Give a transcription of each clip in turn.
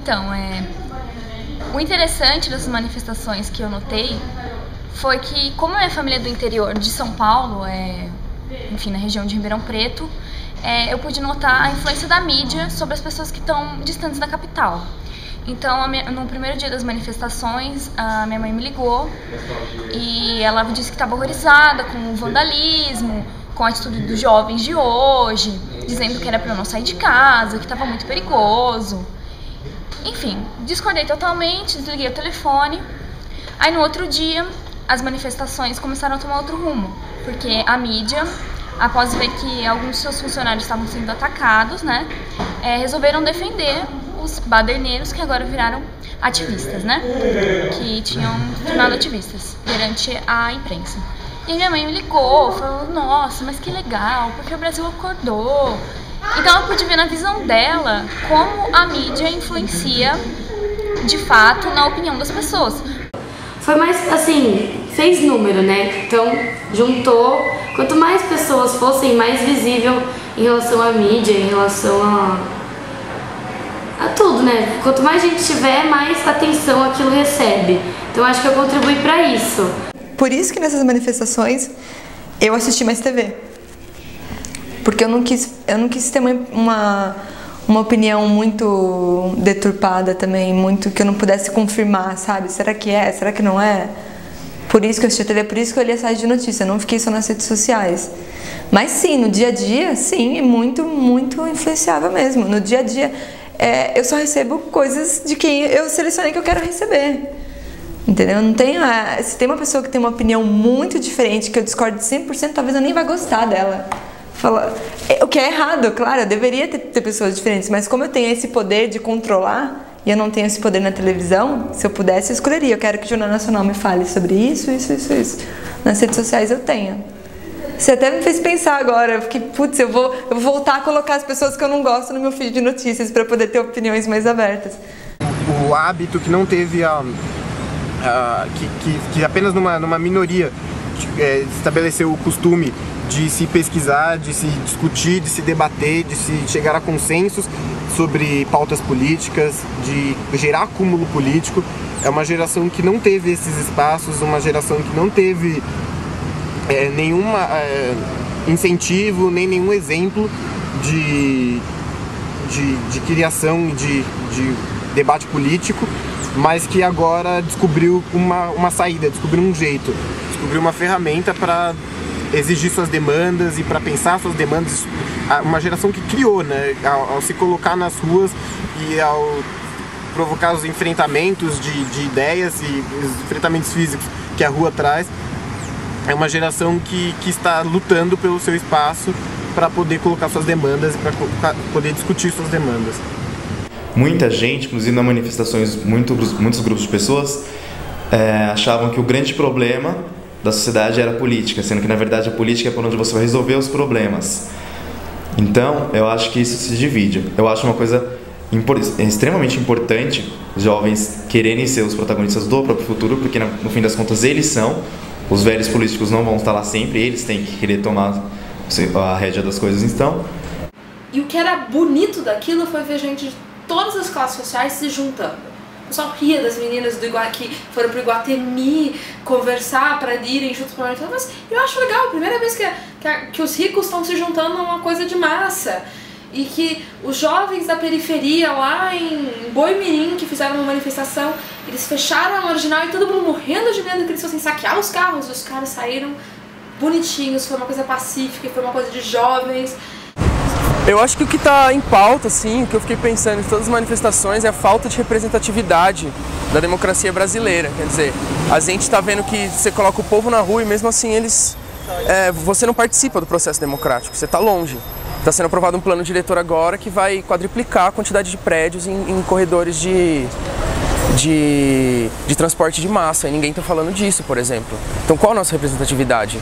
Então, o interessante dessas manifestações que eu notei foi que, como a minha família é do interior de São Paulo, enfim, na região de Ribeirão Preto, eu pude notar a influência da mídia sobre as pessoas que estão distantes da capital. Então, no primeiro dia das manifestações, a minha mãe me ligou e ela disse que estava horrorizada com o vandalismo, com a atitude dos jovens de hoje, dizendo que era para eu não sair de casa, que estava muito perigoso. Enfim, discordei totalmente, desliguei o telefone. Aí no outro dia, as manifestações começaram a tomar outro rumo, porque a mídia, após ver que alguns de seus funcionários estavam sendo atacados, né, resolveram defender os baderneiros, que agora viraram ativistas, né, que tinham tornado ativistas perante a imprensa. E minha mãe me ligou, falou, nossa, mas que legal, porque o Brasil acordou. Então eu pude ver na visão dela como a mídia influencia, de fato, na opinião das pessoas. Foi mais, assim, fez número, né? Então, juntou. Quanto mais pessoas fossem, mais visível em relação à mídia, em relação a tudo, né? Quanto mais gente tiver, mais atenção aquilo recebe. Então, acho que eu contribuí para isso. Por isso que nessas manifestações eu assisti mais TV. Porque eu não quis ter uma opinião muito deturpada também, muito que eu não pudesse confirmar, sabe? Será que é? Será que não é? Por isso que eu assisti TV, por isso que eu li a site de notícia, eu não fiquei só nas redes sociais. Mas sim, no dia a dia, sim, muito influenciava mesmo. No dia a dia, eu só recebo coisas de quem eu selecionei que eu quero receber. Entendeu? Não tem, se tem uma pessoa que tem uma opinião muito diferente, que eu discordo de 100%, talvez eu nem vá gostar dela. O que é errado, claro, eu deveria ter pessoas diferentes, mas como eu tenho esse poder de controlar, e eu não tenho esse poder na televisão, se eu pudesse, eu escolheria. Eu quero que o Jornal Nacional me fale sobre isso. Nas redes sociais eu tenho. Você até me fez pensar agora, porque, putz, eu vou voltar a colocar as pessoas que eu não gosto no meu feed de notícias para poder ter opiniões mais abertas. O hábito que não teve que apenas numa minoria estabeleceu o costume de se pesquisar, de se discutir, de se debater, de se chegar a consensos sobre pautas políticas, de gerar acúmulo político. É uma geração que não teve esses espaços, uma geração que não teve nenhum incentivo, nem nenhum exemplo de criação de debate político, mas que agora descobriu uma saída, descobriu um jeito, descobriu uma ferramenta para exigir suas demandas e para pensar suas demandas. Uma geração que criou, né, ao se colocar nas ruas e ao provocar os enfrentamentos de ideias e os enfrentamentos físicos que a rua traz. É uma geração que está lutando pelo seu espaço para poder colocar suas demandas e para poder discutir suas demandas. Muita gente, inclusive nas manifestações, muitos grupos de pessoas achavam que o grande problema da sociedade era a política, sendo que na verdade a política é por onde você vai resolver os problemas. Então, eu acho que isso se divide. Eu acho uma coisa extremamente importante os jovens quererem ser os protagonistas do próprio futuro, porque no fim das contas eles são, os velhos políticos não vão estar lá sempre, eles têm que querer tomar a rédea das coisas, então. E o que era bonito daquilo foi ver gente de todas as classes sociais se juntando. O pessoal ria das meninas que foram pro Iguatemi conversar para irem juntos para a mas eu acho legal, a primeira vez que os ricos estão se juntando a uma coisa de massa. E que os jovens da periferia lá em Boimirim, que fizeram uma manifestação, eles fecharam a marginal e todo mundo morrendo de medo que eles fossem saquear os carros. E os caras saíram bonitinhos, foi uma coisa pacífica, foi uma coisa de jovens. Eu acho que o que está em pauta, assim, o que eu fiquei pensando em todas as manifestações é a falta de representatividade da democracia brasileira. Quer dizer, a gente está vendo que você coloca o povo na rua e mesmo assim você não participa do processo democrático, você está longe. Está sendo aprovado um plano diretor agora que vai quadriplicar a quantidade de prédios em corredores de transporte de massa, e ninguém está falando disso, por exemplo. Então qual a nossa representatividade?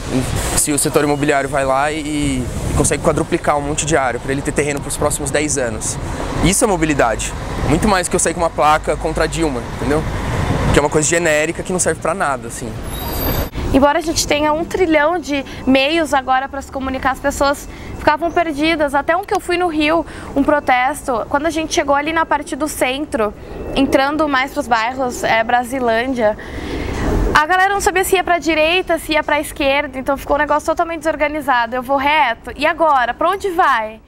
Se o setor imobiliário vai lá e consegue quadruplicar um monte de área para ele ter terreno para os próximos 10 anos. Isso é mobilidade. Muito mais que eu sair com uma placa contra a Dilma, entendeu? Que é uma coisa genérica que não serve para nada, assim. embora a gente tenha 1 trilhão de meios agora para se comunicar, as pessoas ficavam perdidas. Até um que eu fui no Rio, um protesto, quando a gente chegou ali na parte do centro, entrando mais para os bairros, Brasilândia, a galera não sabia se ia para a direita, se ia para a esquerda, então ficou um negócio totalmente desorganizado. Eu vou reto, e agora? Para onde vai?